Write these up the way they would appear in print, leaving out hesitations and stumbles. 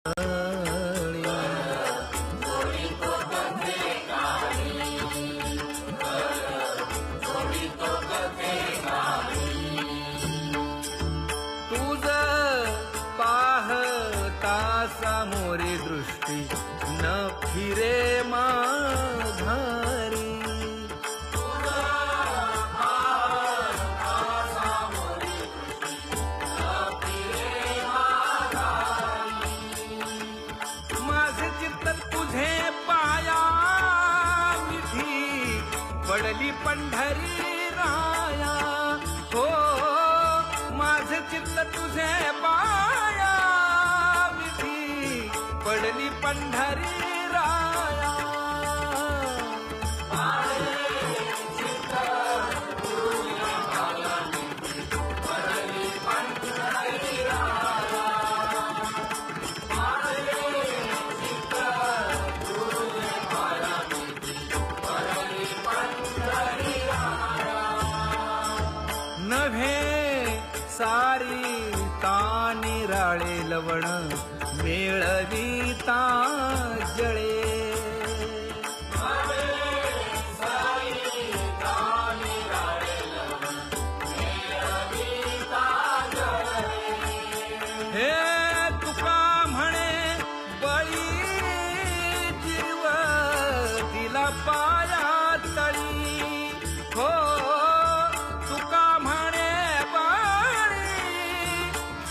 तुझ पाहता सामोरे दृष्टी न फिरे माघारी. माझे चित्त तुझे पाया विधी पडली पंढरी राया. हो माझे चित्त तुझे पाया विधी पडली पंढरी राया. नव्हे सारी निराळे लवण मेळविता जळे. हे तुका म्हणे बळी जीव दिला पाया तळी. हो तुका म्हणे बळी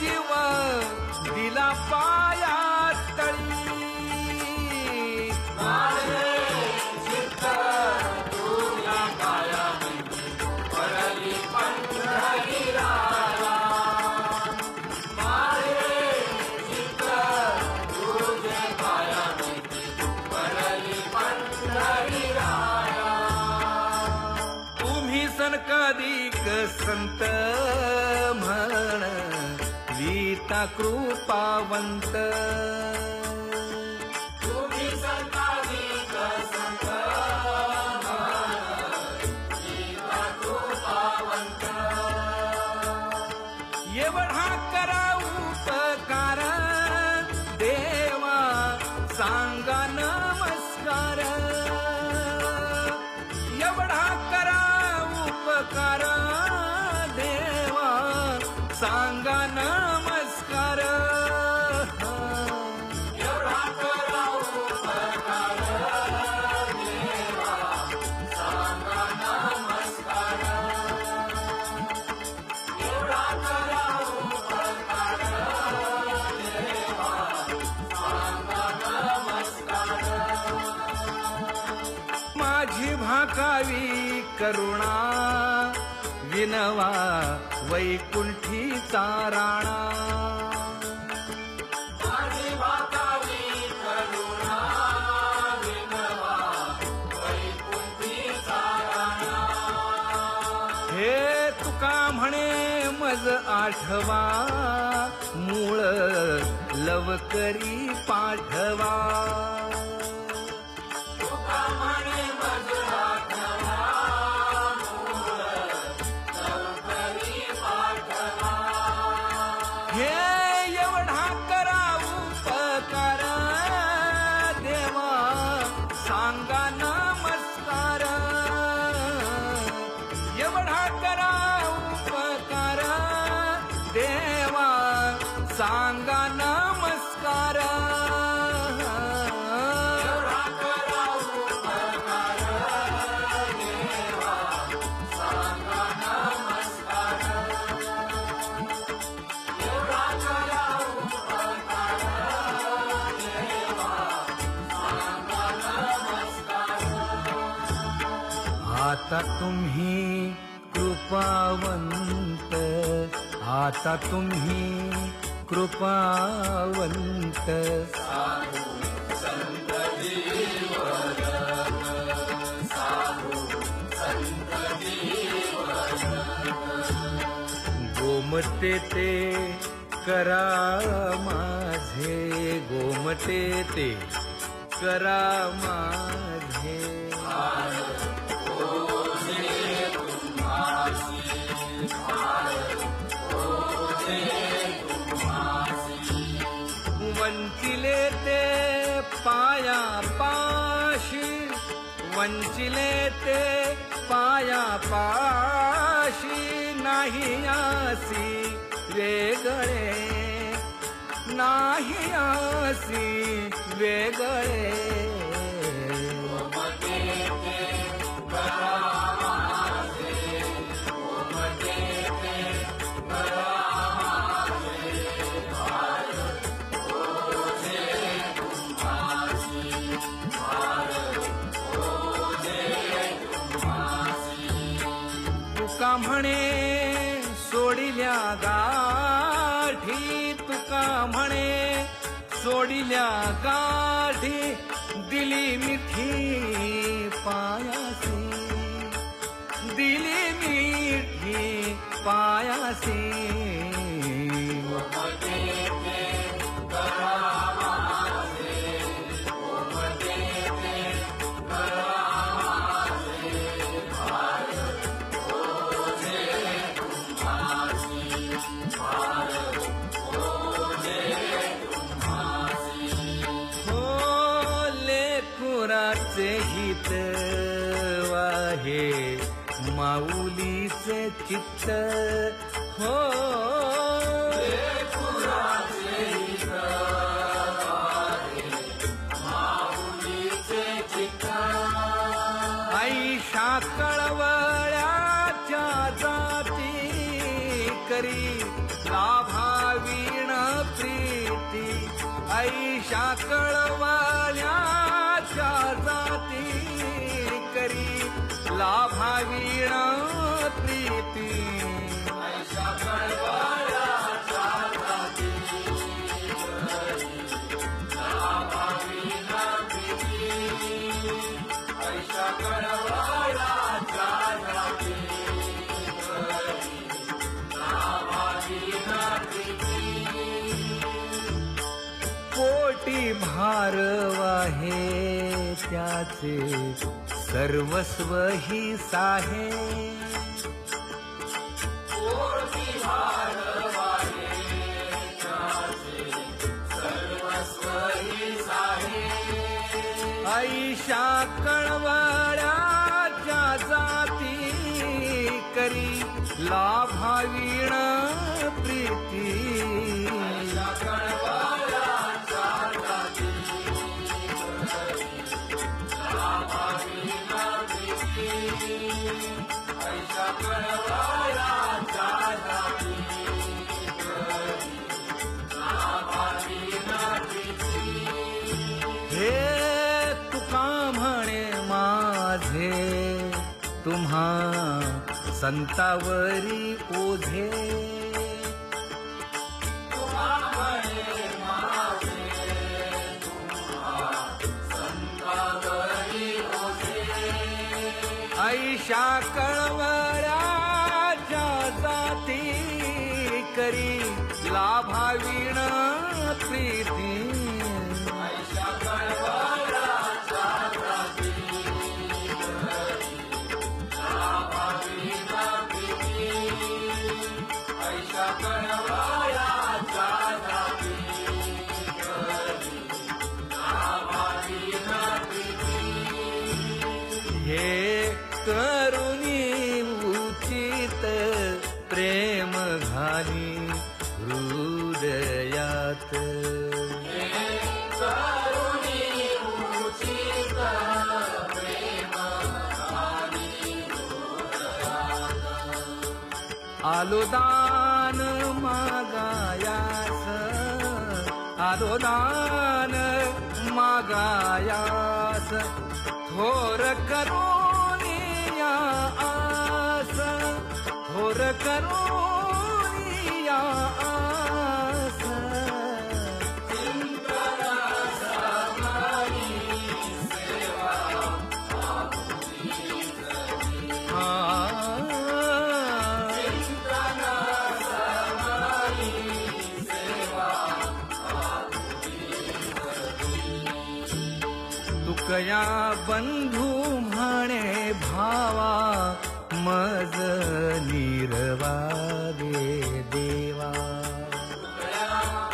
जीव दिला पाया तळी. कधीक संत म्हण वीता कृपावंत. तुम्ही संताधिक संत वीता कृपावंत. एवढा करा उपकार देवा सांगा नमस्कार. एवढा करा उपकार देवा सांगा नमस्कार. एवढा करा उपकार देवा सांगा नमस्कार. एवढा करा उपकार देवा सांगा नमस्कार. माझी भाकावी करुणा विनवा वैकुंठीचा राणा. माझी भाकावी करुणा विनवा वैकुंठीचा राणा. हे तुका म्हणे मज आठवा मूळ लवकरी पाठवा. तुका म्हणे मज आठवा मूळ लवकरी पाठवा. हे एवढा करा उपकार देवा सांगा नमस्कार. एवढा करा उपकार देवा सांगा नमस्कार. एवढा करा उपकार देवा सांगा नमस्कार. एवढा करा उपकार देवा सांगा नमस्कार. आता तुम्ही कृपावंत. आता तुम्ही कृपावंत. साधू संत देवर साधू संत देवर. गोमटे ते करा माझे. गोमटे ते करा माझे. तुम्हासी वंचिले लागले ते पाया पाशी, वंचिले ते पाया पाशी, नाही आसी वेगळे, नाही आसी वेगळे. तुका म्हणे सोडिल्या गाठी, तुका म्हणे सोडिल्या गाठी, दिली मिठी पायासी, दिली मिठी पायासी. लेकुराचे हित वाहे माऊलीचे चित्त, हो लेकुराचे हित वाहे माऊलीचे चित्त. ऐशा कळवळ्याच्या जाती करी लाभावीण प्रीती, ऐशा कळवळ्याच्या जाती करी लाभावीण प्रीती. ऐशा कळवळ्याच्या जाती लाभावीण प्रीती, ऐशा कळवळ्याच्या जाती लाभावीण प्रीती. पोटी भारव आहे त्याचे सर्वस्व ही साहे, पोटी भारव आहे त्याचे सर्वस्व ही साहे. ऐशा कळवळ्याच्या जाती करी लाभावीण प्रीती. ऐशा कळवळ्याच्या जाती लाभावीण प्रीती, ऐशा कळवळ्याच्या जाती लाभावीण प्रीती. हे तुका म्हणे माझे तुम्हा संतावरी ओझे, तुका म्हणे माझे तुम्हा संतावरी ओझे. ऐशा कळवळ्याच्या जाती करी लाभावीण प्रीती. ऐशा कळवळ्याच्या जाती लाभावीण प्रीती, ऐशा कळवळ्याच्या जाती लाभावीण प्रीती. हे करुणी उचित प्रेम घाली हृदयात, करुणी उचित प्रेम घाली हृदयात. आलो दान मागायास, आलो दान मागायास, थोर करुणिया आस, थोर करुणिया आस. तुकया बंधू म्हणे भावा मज निर्वागे देवा.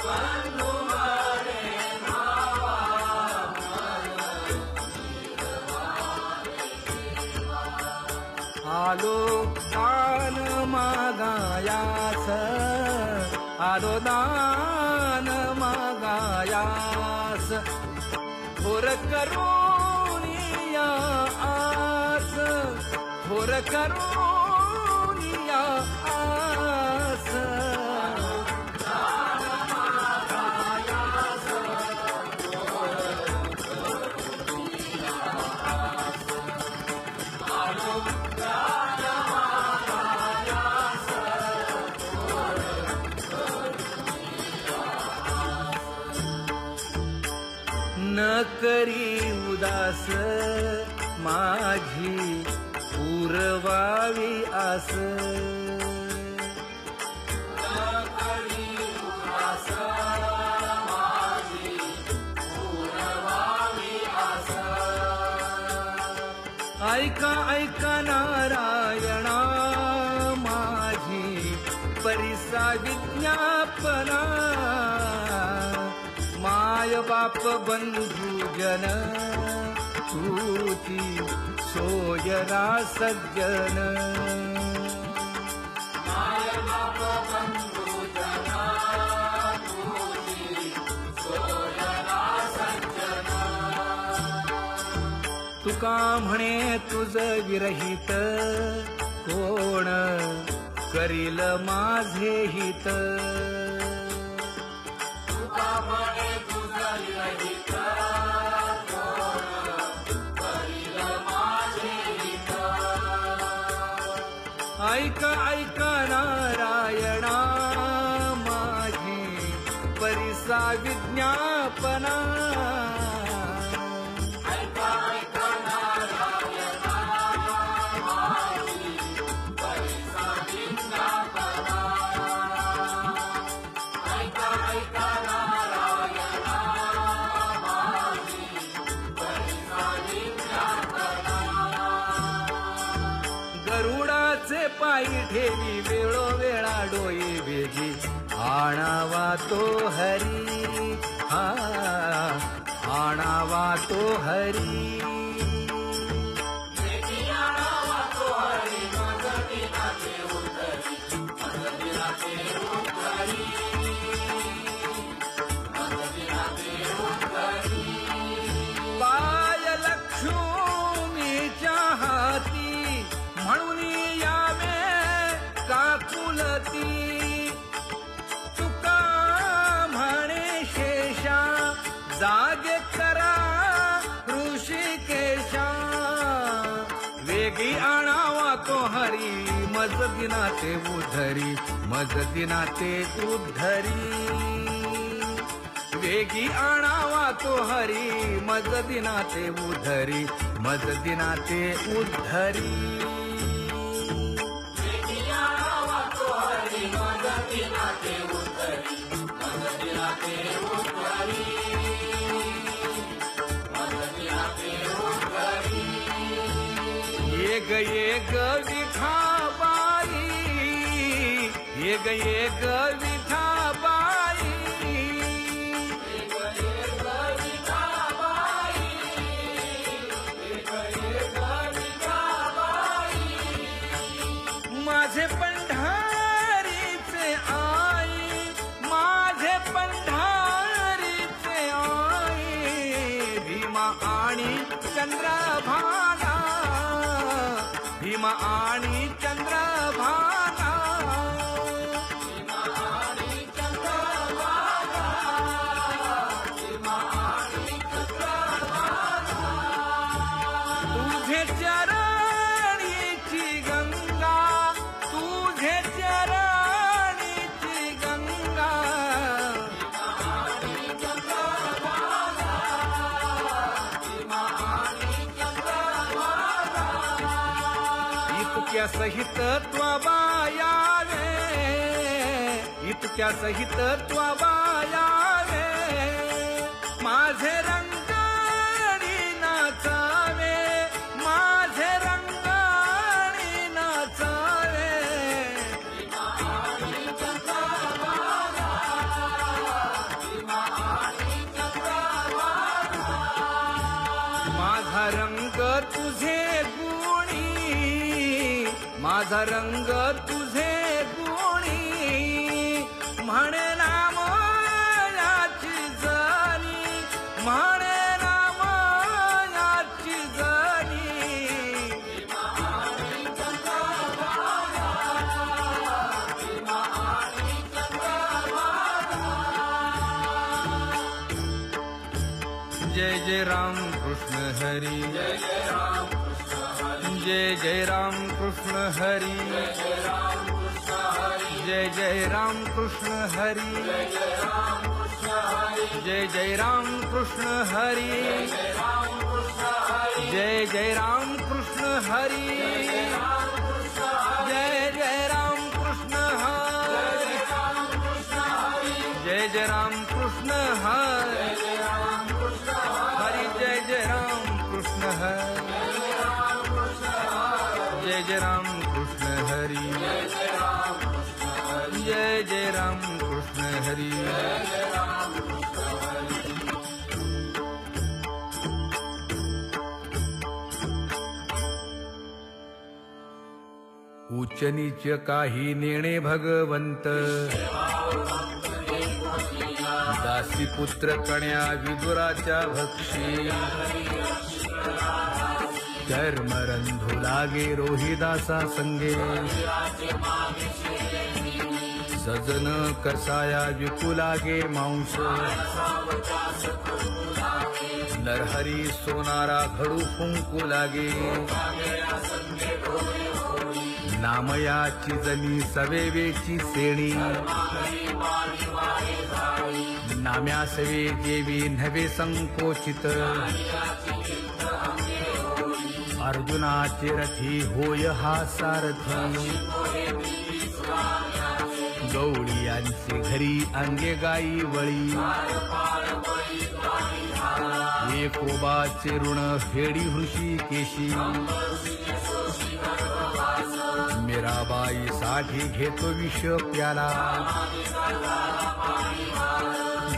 बंधू म्हणे आलो दान मागायास, आलो दान मागायास, थोर करून या आस, थोर करून या आस. न करी उदास माझी पुरवावी आस, ऐका ऐका नारायणा माझी परिसा विज्ञापना, माय बाप बंधुजन तुची सोयरा सज्जन. माय बाप बंधुजन तुझी सोयरा सज्जन. तुका म्हणे तुझ विरहित कोण करील माझे हित. तुका म्हणे तुझ विरहित कोण करील माझे हित. ऐका ऐका नारायणा माझी परिसा विज्ञापना, ऐका ऐका नारायणा माझी परिसा विज्ञापना. ऐका ऐका नारायणा माझी परिसा विज्ञापना. गरुडाचे पायी ठेवी वेळोवेळा डोई वेगी, आणावा तो हरी, हा आणावा तो हरी. पाय लक्ष्मीच्या हाती म्हणून यावे काकुलती. तुका म्हणे शेषा जागे करा ऋषिकेशा, वेगी आणावा तो हरी मज दिनाते उधरी, मज दिनाते उद्धरी. वेगी आणावा तो हरी मज दिनाते उद्धरी, मज दिनाते उद्धरी. एक एक विठाबाई, एक एक विठाबाई. माझे पंढारीचे आई, माझे पंढारीचे आई. भीमा आणि चंद्रभागा, भीमा आणि चंद्रभागा. तुझे चरणीची गंगा, तुझे चरणीची गंगा. इतक्या सहित त्वबायावे, इतक्या सहित त्वबायावे. माझे रंगाणी नाचावे, माझे रंगाणी नाचावे. माझा रंग तुझे गुणी, माझा रंग तुझे गुणी म्हणे नाम याची जणी म्हणे नाम याची जणी जय जय राम कृष्ण हरी जय जय राम कृष्ण हरी जय जय राम कृष्ण हरी जय जय राम कृष्ण हरी जय जय राम कृष्ण हरी जय जय राम कृष्ण हरी जय जय राम कृष्ण हरी हरी जय जय राम कृष्ण हरी जय जय राम कृष्ण हरी जय जय राम कृष्ण हरी उच्च नीच काही नेणे भगवंत दासी पुत्र कण्या विदुराच्या भक्षी कर्मरंधू लागे रोहिदासा संगे सजन कसाया विपुलागे मांस नरहरी सोनारा घडू फुंकू लागे नामयाची जनी सवेवेची सेणी नाम्यासवे देवी नव्हे संकोचित अर्जुनाचे रथी होय हा सारथी गवळीयांचे घरी अंगे गाई वळी एकोबाचे ऋण फेडी हृषीकेशी मीराबाई साठी घेतो विष प्याला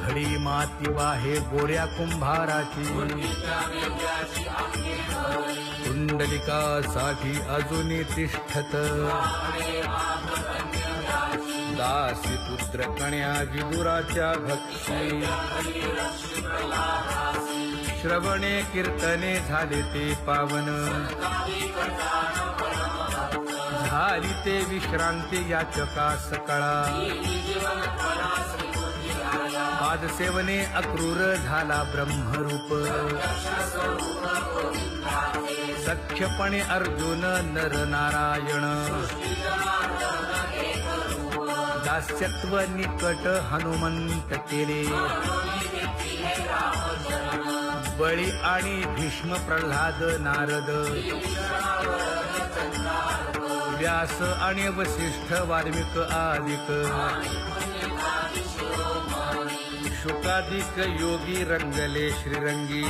घडी माती वाहे गोऱ्या कुंभाराची कुंडलिकासाठी अजूनही तिष्ठत दासी पुत्र कण्या विदुराच्या भक्षी श्रवणे कीर्तने झाले ते पावन झाली ते विश्रांती याचका सकळा पादसेवने अक्रूर झाला ब्रह्मरूप सख्यपणे अर्जुन नर नारायण दास्यत्व निकट हनुमंत केले बळी आणि भीष्म प्रल्हाद नारद व्यास आणि वसिष्ठ वाल्मिक आदिक शुकादिक योगी रंगले श्रीरंगी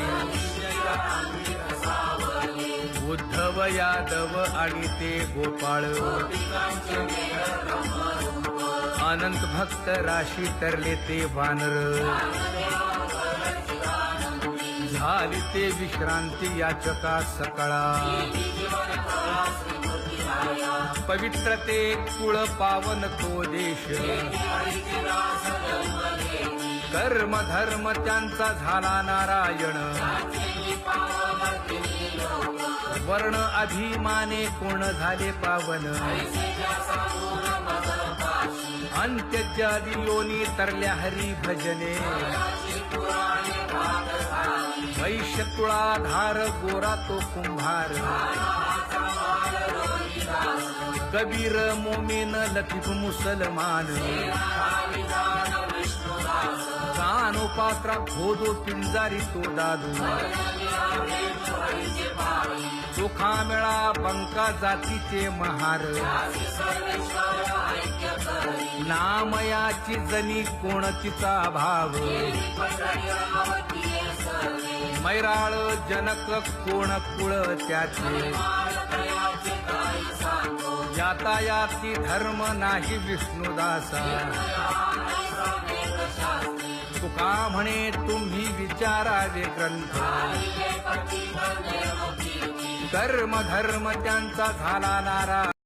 उद्धव यादव आणि ते गोपाळ अनंत भक्त राशी तरले ते वानर झाली ते विश्रांती याचका सकळा पवित्र ते कुळ पावन तो देश कर्म धर्म त्यांचा झाला नारायण वर्ण अभिमाने कोण झाले पावन अंत्यजादी योनी तरल्या हरी भजने वैश्य तुळाधार गोरा तो कुंभार कबीर मोमीन लतीफ मुसलमान कानोपात्रा खोदो पिंजारी तो दादू चोखा मेळा बंका जातीचे महार नामयाची जनी कोणतीचा भाव मैराळ जनक कोण कुळ त्याचे यातायाती धर्म नाही विष्णुदासा तुका म्हणे तुम्ही विचारावे ग्रंथ कर्म धर्म त्यांचा झाला नारा